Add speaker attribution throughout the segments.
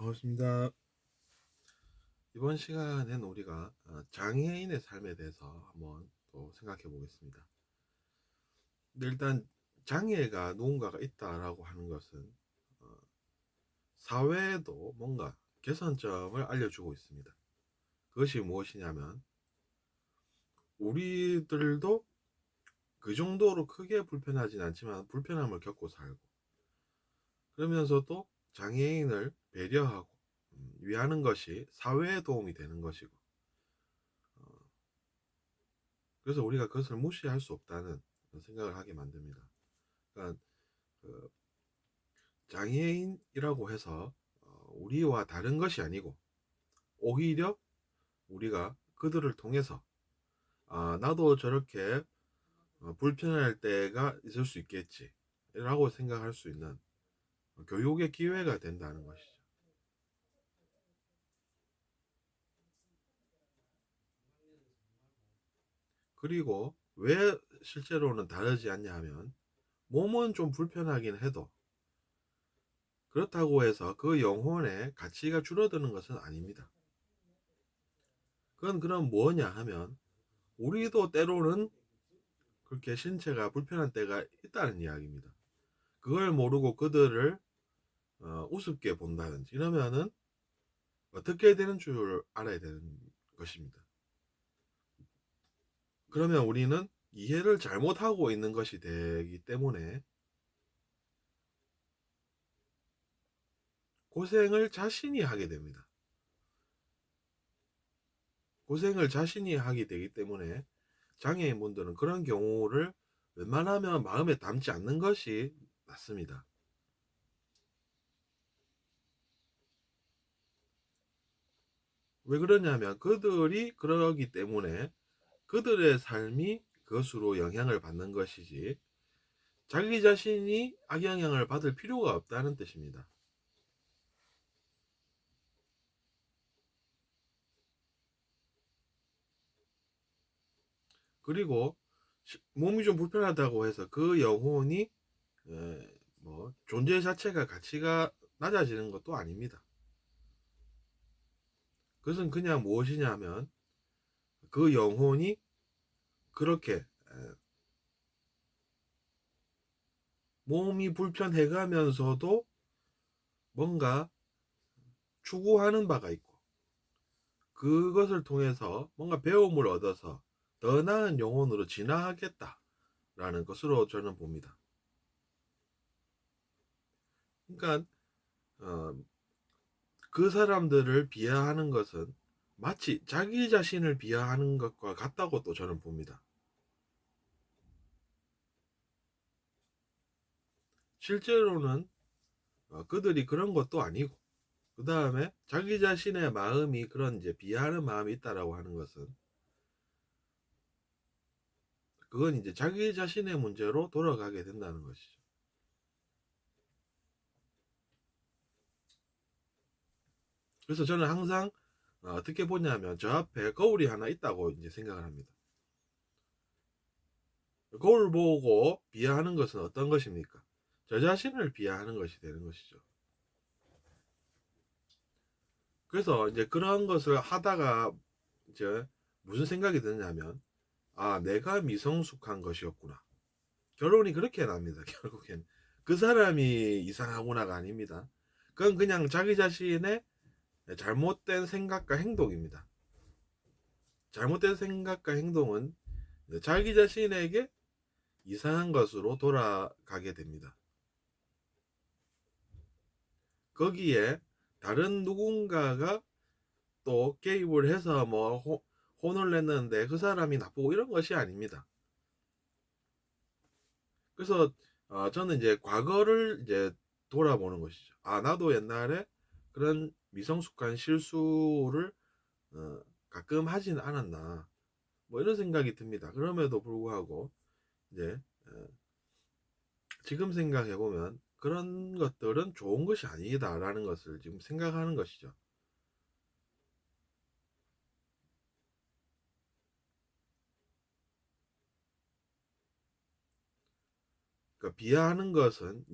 Speaker 1: 반갑습니다. 이번 시간엔 우리가 장애인의 삶에 대해서 한번 또 생각해 보겠습니다. 근데 일단 장애가 누군가가 있다라고 하는 것은 어, 사회에도 뭔가 개선점을 알려주고 있습니다. 그것이 무엇이냐면 우리들도 그 정도로 크게 불편하진 않지만 불편함을 겪고 살고, 그러면서도 장애인을 배려하고 위하는 것이 사회에 도움이 되는 것이고, 어, 그래서 우리가 그것을 무시할 수 없다는 생각을 하게 만듭니다. 그러니까 그 장애인이라고 해서 우리와 다른 것이 아니고, 오히려 우리가 그들을 통해서 나도 저렇게 불편할 때가 있을 수 있겠지 라고 생각할 수 있는 교육의 기회가 된다는 것이죠. 그리고 왜 실제로는 다르지 않냐 하면, 몸은 좀 불편하긴 해도 그렇다고 해서 그 영혼의 가치가 줄어드는 것은 아닙니다. 그건 그럼 뭐냐 하면, 우리도 때로는 그렇게 신체가 불편한 때가 있다는 이야기입니다. 그걸 모르고 그들을 우습게 본다든지 이러면은 어떻게 되는 줄 알아야 되는 것입니다. 그러면 우리는 이해를 잘못하고 있는 것이 되기 때문에 고생을 자신이 하게 됩니다. 고생을 자신이 하게 되기 때문에 장애인분들은 그런 경우를 웬만하면 마음에 담지 않는 것이 낫습니다. 왜 그러냐면 그들이 그러기 때문에 그들의 삶이 그것으로 영향을 받는 것이지, 자기 자신이 악영향을 받을 필요가 없다는 뜻입니다. 그리고 몸이 좀 불편하다고 해서 그 영혼이 뭐 존재 자체가 가치가 낮아지는 것도 아닙니다. 그것은 그냥 무엇이냐면 그 영혼이 그렇게 몸이 불편해가면서도 뭔가 추구하는 바가 있고, 그것을 통해서 뭔가 배움을 얻어서 더 나은 영혼으로 진화하겠다라는 것으로 저는 봅니다. 그러니까 어, 그 사람들을 비하하는 것은 마치 자기 자신을 비하하는 것과 같다고 또 저는 봅니다. 실제로는 그들이 그런 것도 아니고, 그 다음에 자기 자신의 마음이 그런 이제 비하하는 마음이 있다라고 하는 것은, 그건 이제 자기 자신의 문제로 돌아가게 된다는 것이죠. 그래서 저는 항상 어떻게 보냐면 저 앞에 거울이 하나 있다고 이제 생각을 합니다. 거울 보고 비하하는 것은 어떤 것입니까? 저 자신을 비하하는 것이 되는 것이죠. 그래서 이제 그런 것을 하다가 이제 무슨 생각이 드냐면, 내가 미성숙한 것이었구나. 결론이 그렇게 납니다. 결국엔 그 사람이 이상하구나가 아닙니다. 그건 그냥 자기 자신의 잘못된 생각과 행동입니다. 잘못된 생각과 행동은 자기 자신에게 이상한 것으로 돌아가게 됩니다. 거기에 다른 누군가가 또 개입을 해서 뭐 혼을 냈는데 그 사람이 나쁘고 이런 것이 아닙니다. 그래서 저는 이제 과거를 이제 돌아보는 것이죠. 나도 옛날에 그런 미성숙한 실수를 가끔 하진 않았나, 뭐 이런 생각이 듭니다. 그럼에도 불구하고 이제 지금 생각해 보면 그런 것들은 좋은 것이 아니다라는 것을 지금 생각하는 것이죠. 그러니까 비하하는 것은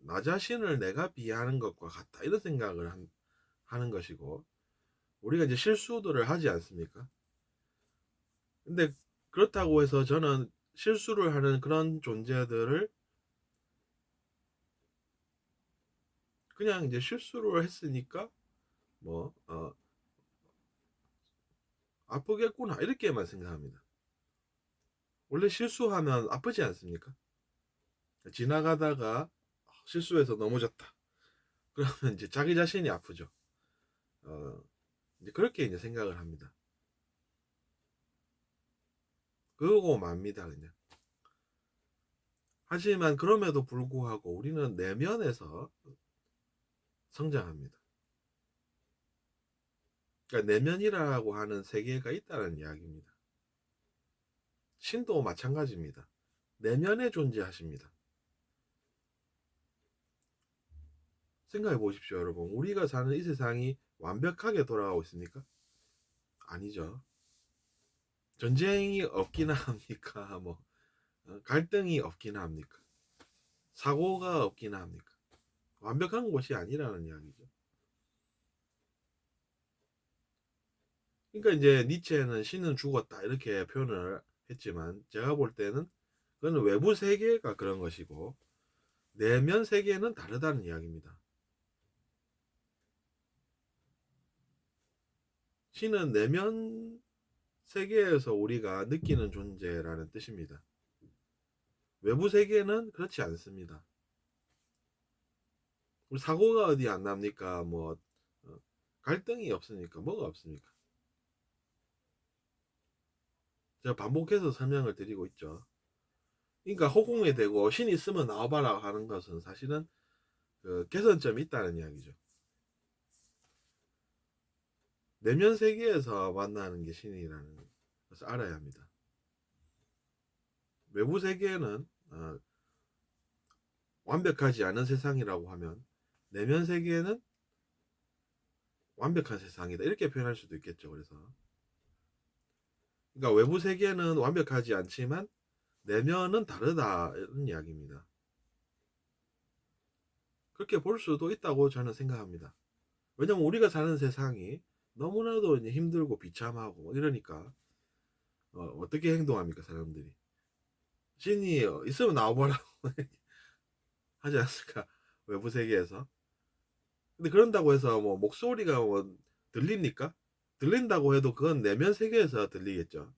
Speaker 1: 나 자신을 내가 비하하는 것과 같다 이런 생각을 하는 것이고, 우리가 이제 실수들을 하지 않습니까? 근데 그렇다고 해서 저는 실수를 하는 그런 존재들을 그냥 이제 실수를 했으니까 뭐 아프겠구나 이렇게만 생각합니다. 원래 실수하면 아프지 않습니까? 지나가다가 실수해서 넘어졌다. 그러면 이제 자기 자신이 아프죠. 이제 그렇게 이제 생각을 합니다. 그러고 맙니다, 그냥. 하지만 그럼에도 불구하고 우리는 내면에서 성장합니다. 그러니까 내면이라고 하는 세계가 있다는 이야기입니다. 신도 마찬가지입니다. 내면에 존재하십니다. 생각해 보십시오, 여러분. 우리가 사는 이 세상이 완벽하게 돌아가고 있습니까? 아니죠. 전쟁이 없기나 합니까? 뭐 갈등이 없기나 합니까? 사고가 없기나 합니까? 완벽한 곳이 아니라는 이야기죠. 그러니까 이제 니체는 신은 죽었다 이렇게 표현을 했지만, 제가 볼 때는 그거는 외부 세계가 그런 것이고 내면 세계는 다르다는 이야기입니다. 신은 내면 세계에서 우리가 느끼는 존재라는 뜻입니다. 외부 세계는 그렇지 않습니다. 우리 사고가 어디 안 납니까? 뭐 갈등이 없으니까 뭐가 없습니까? 제가 반복해서 설명을 드리고 있죠. 그러니까 허공에 대고 신 있으면 나와봐라 하는 것은 사실은 그 개선점이 있다는 이야기죠. 내면 세계에서 만나는 게 신이라는 것을 알아야 합니다. 외부 세계는 완벽하지 않은 세상이라고 하면 내면 세계는 완벽한 세상이다 이렇게 표현할 수도 있겠죠. 그래서 그러니까 외부 세계는 완벽하지 않지만 내면은 다르다 이런 이야기입니다. 그렇게 볼 수도 있다고 저는 생각합니다. 왜냐면 우리가 사는 세상이 너무나도 이제 힘들고 비참하고 이러니까 어떻게 행동합니까 사람들이? 신이 있으면 나와보라고 하지 않습니까? 외부 세계에서. 근데 그런다고 해서 뭐 목소리가 뭐 들립니까? 들린다고 해도 그건 내면 세계에서 들리겠죠.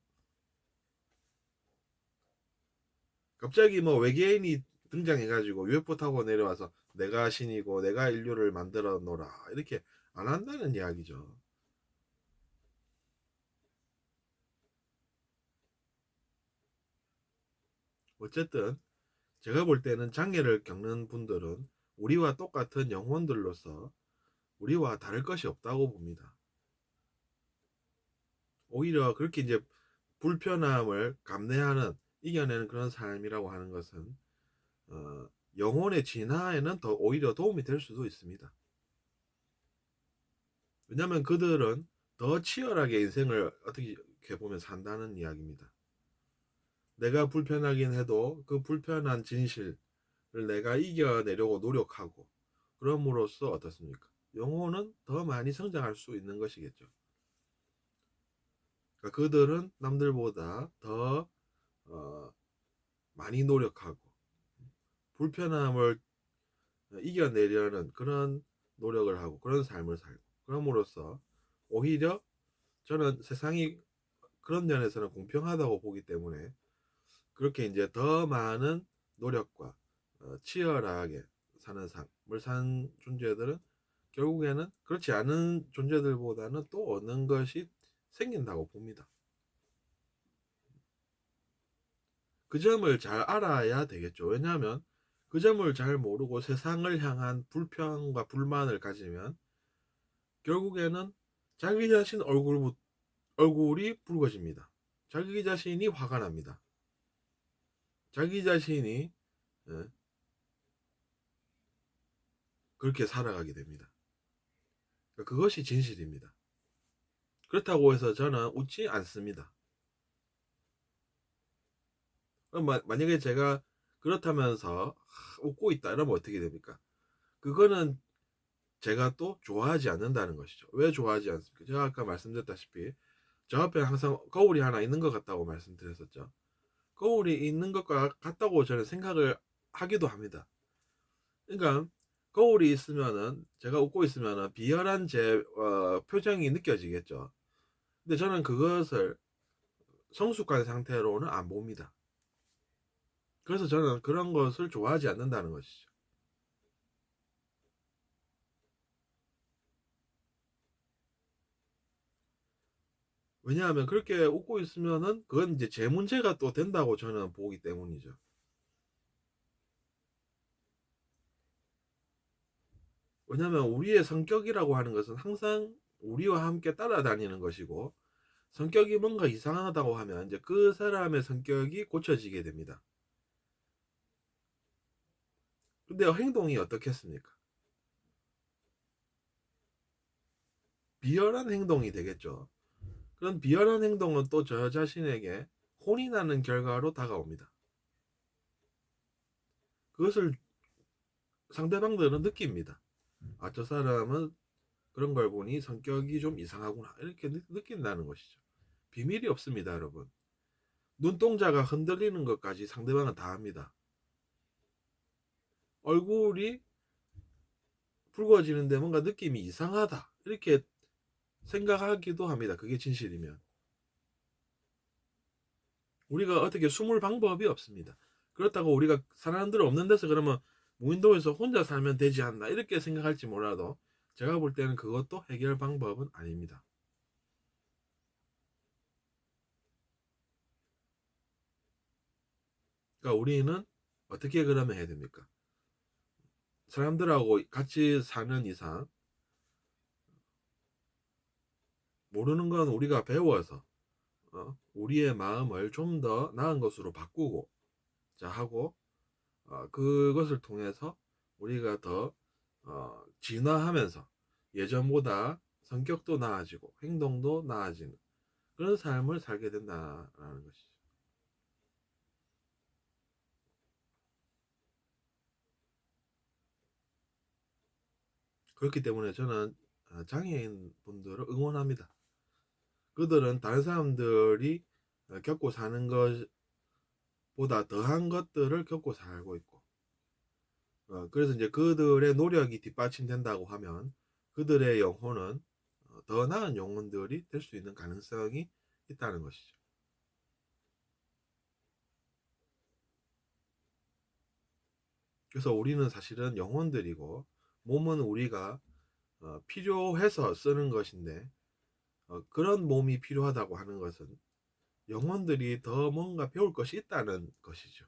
Speaker 1: 갑자기 뭐 외계인이 등장해가지고 UFO 타고 내려와서 내가 신이고 내가 인류를 만들어 놓으라 이렇게 안 한다는 이야기죠. 어쨌든 제가 볼 때는 장애를 겪는 분들은 우리와 똑같은 영혼들로서 우리와 다를 것이 없다고 봅니다. 오히려 그렇게 이제 불편함을 감내하는 이겨내는 그런 삶이라고 하는 것은 영혼의 진화에는 더 오히려 도움이 될 수도 있습니다. 왜냐하면 그들은 더 치열하게 인생을 어떻게 보면 산다는 이야기입니다. 내가 불편하긴 해도 그 불편한 진실을 내가 이겨내려고 노력하고 그럼으로써 어떻습니까? 영혼은 더 많이 성장할 수 있는 것이겠죠. 그러니까 그들은 남들보다 더 많이 노력하고 불편함을 이겨내려는 그런 노력을 하고 그런 삶을 살고 그럼으로써 오히려 저는 세상이 그런 면에서는 공평하다고 보기 때문에 그렇게 이제 더 많은 노력과 치열하게 사는 삶을 산 존재들은 결국에는 그렇지 않은 존재들보다는 또 얻는 것이 생긴다고 봅니다. 그 점을 잘 알아야 되겠죠. 왜냐하면 그 점을 잘 모르고 세상을 향한 불평과 불만을 가지면 결국에는 자기 자신 얼굴이 붉어집니다. 자기 자신이 화가 납니다. 자기 자신이 그렇게 살아가게 됩니다. 그것이 진실입니다. 그렇다고 해서 저는 웃지 않습니다. 만약에 제가 그렇다면서 웃고 있다 이러면 어떻게 됩니까? 그거는 제가 또 좋아하지 않는다는 것이죠. 왜 좋아하지 않습니까? 제가 아까 말씀드렸다시피 저 앞에 항상 거울이 하나 있는 것 같다고 말씀드렸었죠. 거울이 있는 것과 같다고 저는 생각을 하기도 합니다. 그러니까 거울이 있으면은 제가 웃고 있으면은 비열한 제 표정이 느껴지겠죠. 근데 저는 그것을 성숙한 상태로는 안 봅니다. 그래서 저는 그런 것을 좋아하지 않는다는 것이죠. 왜냐하면 그렇게 웃고 있으면은 그건 이제 제 문제가 또 된다고 저는 보기 때문이죠. 왜냐하면 우리의 성격이라고 하는 것은 항상 우리와 함께 따라다니는 것이고, 성격이 뭔가 이상하다고 하면 이제 그 사람의 성격이 고쳐지게 됩니다. 근데 행동이 어떻겠습니까? 비열한 행동이 되겠죠. 그런 비열한 행동은 또 저 자신에게 혼이 나는 결과로 다가옵니다. 그것을 상대방들은 느낍니다. 아, 저 사람은 그런 걸 보니 성격이 좀 이상하구나. 이렇게 느낀다는 것이죠. 비밀이 없습니다, 여러분. 눈동자가 흔들리는 것까지 상대방은 다 합니다. 얼굴이 붉어지는데 뭔가 느낌이 이상하다. 이렇게 생각하기도 합니다. 그게 진실이면. 우리가 어떻게 숨을 방법이 없습니다. 그렇다고 우리가 사람들 없는 데서 그러면 무인도에서 혼자 살면 되지 않나 이렇게 생각할지 몰라도 제가 볼 때는 그것도 해결 방법은 아닙니다. 그러니까 우리는 어떻게 그러면 해야 됩니까? 사람들하고 같이 사는 이상 모르는 건 우리가 배워서 우리의 마음을 좀 더 나은 것으로 바꾸고 자 하고 그것을 통해서 우리가 더 진화하면서 예전보다 성격도 나아지고 행동도 나아지는 그런 삶을 살게 된다라는 것이죠. 그렇기 때문에 저는 장애인 분들을 응원합니다. 그들은 다른 사람들이 겪고 사는 것보다 더한 것들을 겪고 살고 있고 그래서 이제 그들의 노력이 뒷받침된다고 하면 그들의 영혼은 더 나은 영혼들이 될 수 있는 가능성이 있다는 것이죠. 그래서 우리는 사실은 영혼들이고 몸은 우리가 필요해서 쓰는 것인데 그런 몸이 필요하다고 하는 것은 영혼들이 더 뭔가 배울 것이 있다는 것이죠.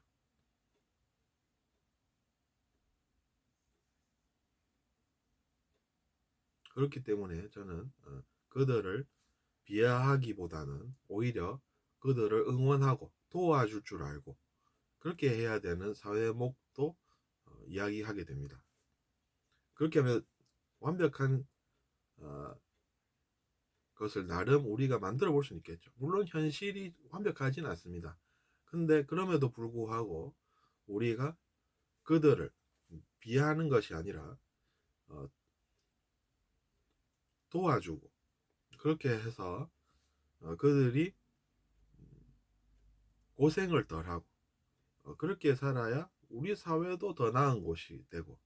Speaker 1: 그렇기 때문에 저는 그들을 비하하기보다는 오히려 그들을 응원하고 도와줄 줄 알고 그렇게 해야 되는 사회목도 이야기하게 됩니다. 그렇게 하면 완벽한 어, 것을 나름 우리가 만들어 볼 수 있겠죠. 물론 현실이 완벽하진 않습니다. 근데 그럼에도 불구하고 우리가 그들을 비하하는 것이 아니라 어, 도와주고 그렇게 해서 그들이 고생을 덜하고 그렇게 살아야 우리 사회도 더 나은 곳이 되고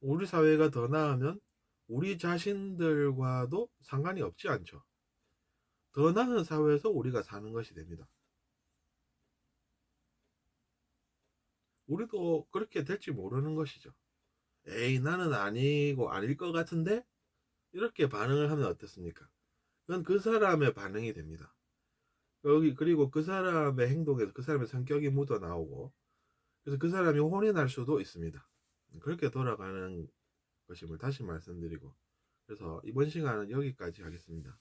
Speaker 1: 우리 사회가 더 나으면 우리 자신들과도 상관이 없지 않죠. 더 나은 사회에서 우리가 사는 것이 됩니다. 우리도 그렇게 될지 모르는 것이죠. 에이, 나는 아니고 아닐 것 같은데? 이렇게 반응을 하면 어떻습니까? 그건 그 사람의 반응이 됩니다. 그리고 그 사람의 행동에서 그 사람의 성격이 묻어 나오고, 그래서 그 사람이 혼이 날 수도 있습니다. 그렇게 돌아가는 것임을 다시 말씀드리고, 그래서 이번 시간은 여기까지 하겠습니다.